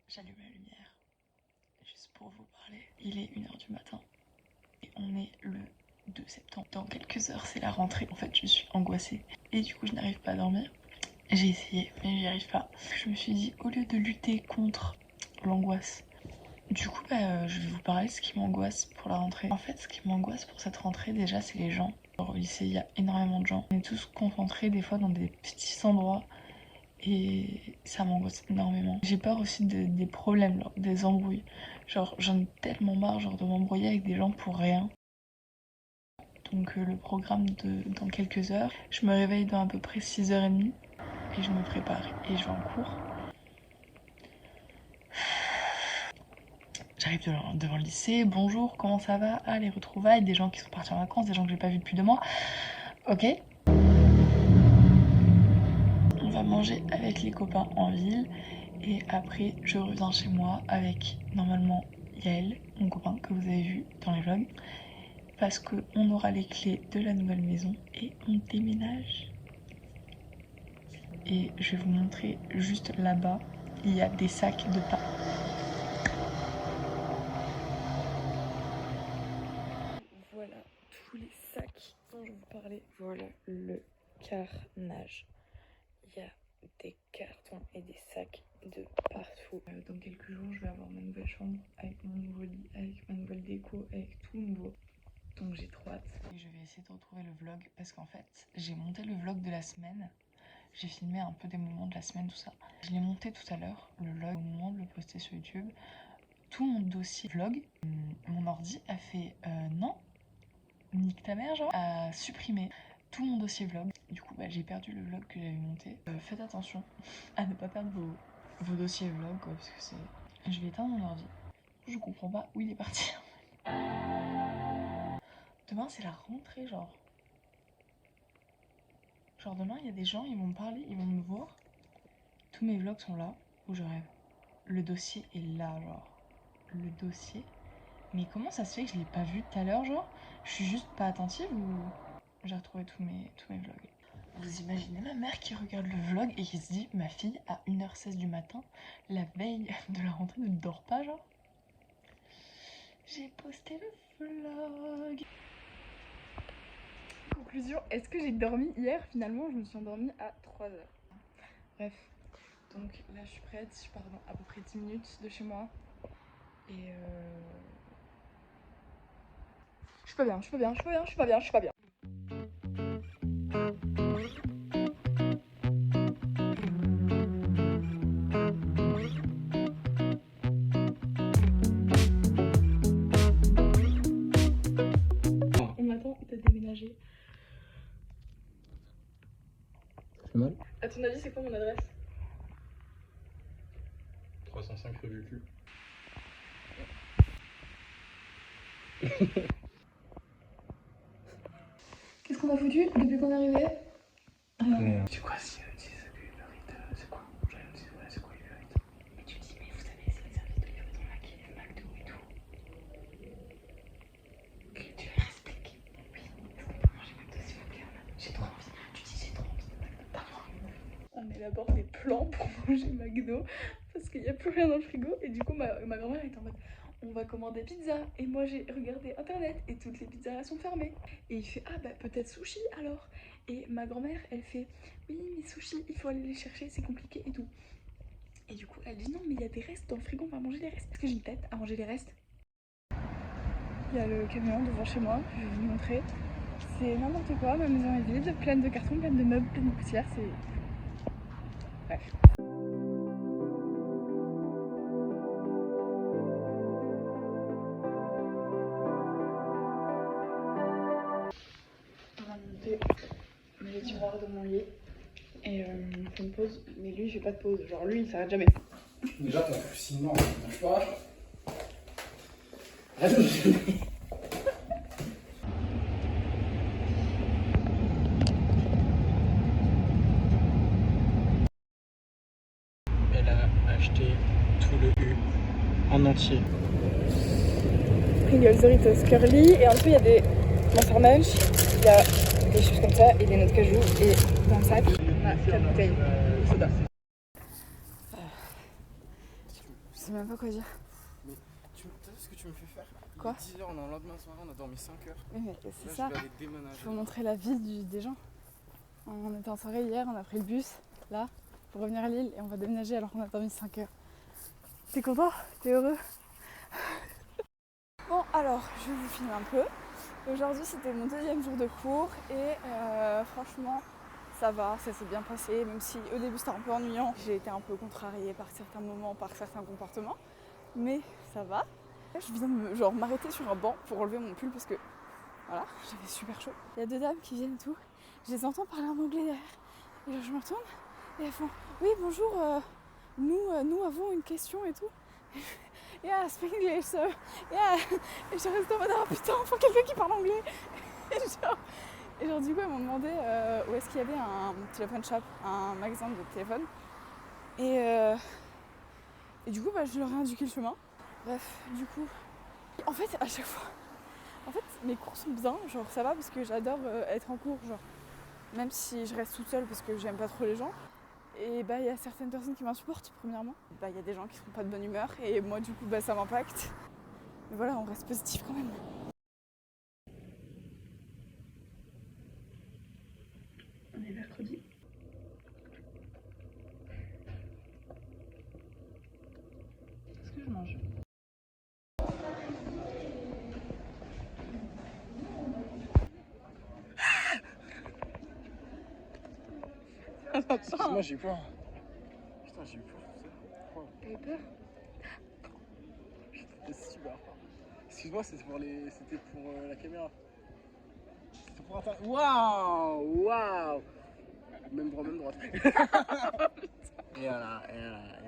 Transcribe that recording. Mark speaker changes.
Speaker 1: j'allume la lumière, juste pour vous parler. Il est 1h du matin et on est le 2 septembre. Dans quelques heures, c'est la rentrée. En fait, je suis angoissée et du coup, je n'arrive pas à dormir. J'ai essayé, mais j'y arrive pas. Je me suis dit, au lieu de lutter contre l'angoisse, du coup, je vais vous parler de ce qui m'angoisse pour la rentrée. En fait, ce qui m'angoisse pour cette rentrée, déjà, c'est les gens. Au lycée, il y a énormément de gens. On est tous concentrés, des fois, dans des petits endroits. Et ça m'angoisse énormément. J'ai peur aussi des problèmes, genre, des embrouilles. Genre, j'en ai tellement marre, genre, de m'embrouiller avec des gens pour rien. Donc, le programme dans quelques heures. Je me réveille dans à peu près 6h30. Et je me prépare et je vais en cours. J'arrive devant le lycée, bonjour, comment ça va? Ah, les retrouvailles, des gens qui sont partis en vacances, des gens que j'ai pas vus depuis 2 mois. Ok. On va manger avec les copains en ville et après je reviens chez moi avec normalement Yael, mon copain que vous avez vu dans les vlogs, parce qu'on aura les clés de la nouvelle maison et on déménage. Et je vais vous montrer juste là-bas, il y a des sacs de pain. Voilà tous les sacs dont je vous parlais. Voilà le carnage. Il y a des cartons et des sacs de partout. Dans quelques jours, je vais avoir ma nouvelle chambre avec mon nouveau lit, avec ma nouvelle déco, avec tout nouveau. Donc j'ai trop hâte. Et je vais essayer de retrouver le vlog parce qu'en fait, j'ai monté le vlog de la semaine. J'ai filmé un peu des moments de la semaine, tout ça. Je l'ai monté tout à l'heure, le vlog, au moment de le poster sur YouTube. Tout mon dossier vlog, mon ordi a fait non. Nique ta mère, genre, a supprimé tout mon dossier vlog. Du coup, j'ai perdu le vlog que j'avais monté. Faites attention à ne pas perdre vos dossiers vlog, quoi, parce que c'est... Je vais éteindre mon ordi. Je comprends pas où il est parti. Demain, c'est la rentrée, genre. Genre, demain, il y a des gens, ils vont me parler, ils vont me voir. Tous mes vlogs sont là, où je rêve. Le dossier est là, genre. Le dossier. Mais comment ça se fait que je l'ai pas vu tout à l'heure, genre? Je suis juste pas attentive ou... J'ai retrouvé tous mes vlogs. Vous imaginez ma mère qui regarde le vlog et qui se dit ma fille à 1h16 du matin, la veille de la rentrée, ne dort pas, genre. J'ai posté le vlog. Conclusion, est-ce que j'ai dormi hier? Finalement, je me suis endormie à 3h. Bref, donc là je suis prête, je pars dans à peu près 10 minutes de chez moi. Et je suis pas bien, je suis pas bien, je suis pas bien, je suis pas bien, je suis pas bien. On m'attend, t'as déménagé.
Speaker 2: Ça fait mal?
Speaker 1: À ton avis, c'est quoi mon adresse?
Speaker 2: 305 rue du cul.
Speaker 1: Qu'est-ce qu'on a foutu depuis qu'on est arrivé?
Speaker 2: C'est quoi si Uber Eats, c'est quoi? J'allais me dire, ouais, c'est quoi Uber Eats?
Speaker 1: Mais tu dis, mais vous savez, c'est les services de livraison là qui est McDo et tout. Tu m'expliques? Oui, est-ce qu'on peut manger McDo s'il vous plaît? J'ai trop envie. Tu dis, j'ai trop envie de McDo. Pardon. On élabore des plans pour manger McDo parce qu'il n'y a plus rien dans le frigo. Et du coup, ma grand-mère était en mode, on va commander pizza. Et moi, j'ai regardé internet et toutes les pizzerias sont fermées. Et il fait, ah bah peut-être sushi alors. Et ma grand-mère, elle fait, oui, mais sushi, il faut aller les chercher, c'est compliqué et tout. Et du coup, elle dit non, mais il y a des restes dans le frigo, on va manger les restes. Est-ce que j'ai une tête à manger les restes? Il y a le camion devant chez moi, je vais vous montrer. C'est n'importe quoi, ma maison est vide, pleine de cartons, pleine de meubles, pleine de poussière, c'est... Bref. On va monter mes tiroirs de mon lit et on fait une pause, mais lui il fait pas de pause, genre lui il s'arrête jamais.
Speaker 2: Déjà, ton cuisinement, ça marche pas. Arrête de me filmer. Elle a acheté tout le U en entier.
Speaker 1: Pringles, Doritos, Curly et en dessous il y a des Monster Munch, il y a des choses comme ça et des noix de cajou et dans le sac on a 4 bouteilles de soda. sais même pas quoi dire.
Speaker 2: Mais tu sais ce que tu me fais faire?
Speaker 1: Quoi?
Speaker 2: 10h, on est en lendemain soirée, on a dormi 5 heures.
Speaker 1: Oui, mais c'est
Speaker 2: Là,
Speaker 1: ça.
Speaker 2: je vais aller déménager.
Speaker 1: Il faut montrer la vie des gens. On était en soirée hier, on a pris le bus, là, pour revenir à Lille et on va déménager alors qu'on a dormi 5 heures. T'es content? T'es heureux? Bon, alors, je vous filme un peu. Aujourd'hui, c'était mon 2e jour de cours et franchement, ça va, ça s'est bien passé, même si au début c'était un peu ennuyant. J'ai été un peu contrariée par certains moments, par certains comportements, mais ça va. Je viens de m'arrêter sur un banc pour enlever mon pull parce que voilà, j'avais super chaud. Il y a 2 dames qui viennent et tout, je les entends parler en anglais derrière. Et là, je me retourne et elles font « Oui, bonjour, nous avons une question et tout. » Yeah, speak English, so yeah. Et je reste en mode oh putain, faut quelqu'un qui parle anglais. Et genre du coup, elles m'ont demandé où est-ce qu'il y avait un téléphone shop, un magasin de téléphone. Et du coup, je leur ai indiqué le chemin. Bref, du coup, en fait, à chaque fois, mes cours sont bien, genre ça va parce que j'adore être en cours, genre même si je reste toute seule parce que j'aime pas trop les gens. Et il y a certaines personnes qui m'insupportent, premièrement. Il y a des gens qui sont pas de bonne humeur et moi du coup ça m'impacte. Mais voilà, on reste positif quand même. On est mercredi. Qu'est-ce que je mange?
Speaker 2: Excuse-moi, j'ai eu peur. Putain, j'ai eu peur, tout ça.
Speaker 1: T'as eu peur?
Speaker 2: C'était si bas. Excuse-moi, c'était pour la caméra. C'était pour internet. Waouh! Waouh! Même droit, même droite. Et voilà, et voilà.